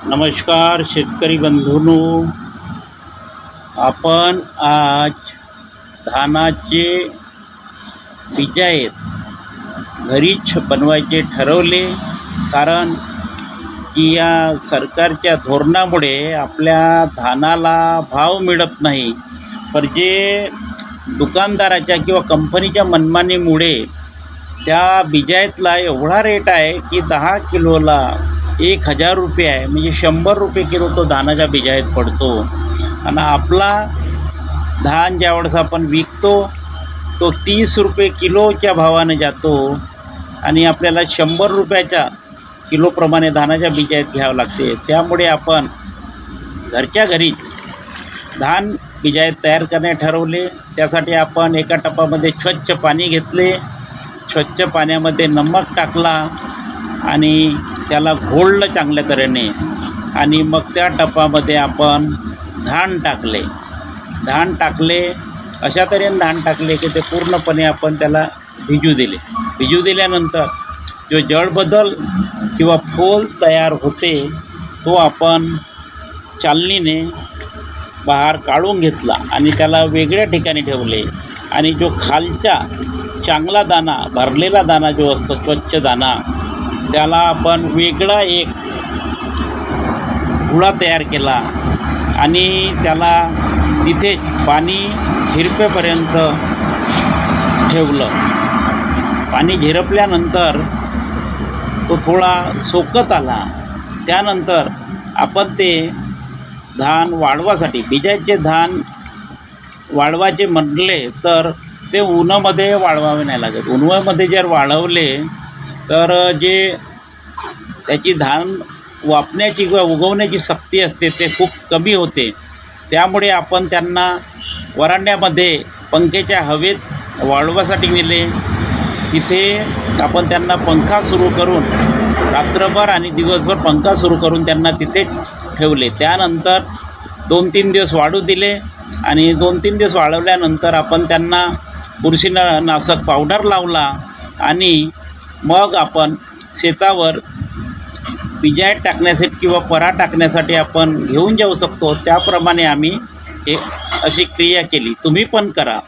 नमस्कार शेतकरी बंधूंनो, आपण आज धानाचे बिजायत घरीच बनवायचे ठरवले. कारण की या सरकारच्या धोरणामुळे आपल्या धानाला भाव मिळत नाही. पण जे दुकानदाराच्या किंवा कंपनीच्या मनमानीमुळे त्या बिजायतला एवढा रेट आहे की 10 किलोला 1000 रुपये आहे. म्हणजे 100 रुपये किलो तो धानाचा बिजायत पडतो. आणि आपला धान ज्यावेळेस आपण विकतो तो 30 रुपये किलोच्या भावाने जातो आणि आपल्याला 100 रुपयाच्या किलोप्रमाणे धानाच्या बिजायत घ्यावं लागते. त्यामुळे आपण घरच्या घरी धान बिजायत तयार करणे ठरवले. त्यासाठी आपण एका टपामध्ये स्वच्छ पाणी घेतले. स्वच्छ पाण्यामध्ये नमक टाकला आणि त्याला घोळलं चांगल्या तऱ्हेने. आणि मग त्या टपामध्ये आपण धान टाकले. अशा तऱ्हेने धान टाकले की ते पूर्णपणे आपण त्याला भिजू दिले. भिजू दिल्यानंतर जो जळबदल किंवा फोल तयार होते तो आपण चालणीने बाहेर काढून घेतला आणि त्याला वेगळ्या ठिकाणी ठेवले. आणि जो खालचा चांगला दाणा, भरलेला दाणा जो असतो, स्वच्छ दाणा, त्याला आपण वेगळा एक गुळा तयार केला आणि त्याला तिथे पाणी झिरपेपर्यंत ठेवलं. पाणी झिरपल्यानंतर तो थोडा सोकत आला. त्यानंतर आपण ते धान वाळवासाठी, बिजाचे धान वाळवायचे म्हटले तर ते उन्हामध्ये वाळवावे नाही लागत. उन्हामध्ये जर वाळवले तर जे त्याची धान वापण्याची किंवा उगवण्याची शक्ती असते ते खूप कमी होते. त्यामुळे आपण त्यांना वरांड्यामध्ये पंख्याच्या हवेत वाळवासाठी नेले. तिथे आपण त्यांना पंखा सुरू करून रात्रभर आणि दिवसभर पंखा सुरू करून त्यांना तिथे ठेवले. त्यानंतर 2-3 दिवस वाळू दिले आणि 2-3 दिवस वाळवल्यानंतर आपण त्यांना बुरशीनाशक पावडर लावला आणि मग आपण शेतावर बिजायत टाकण्यासाठी किंवा पराठ टाकण्यासाठी आपण घेऊन जाऊ शकतो. त्याप्रमाणे आम्ही अशी क्रिया केली. तुम्ही पण करा.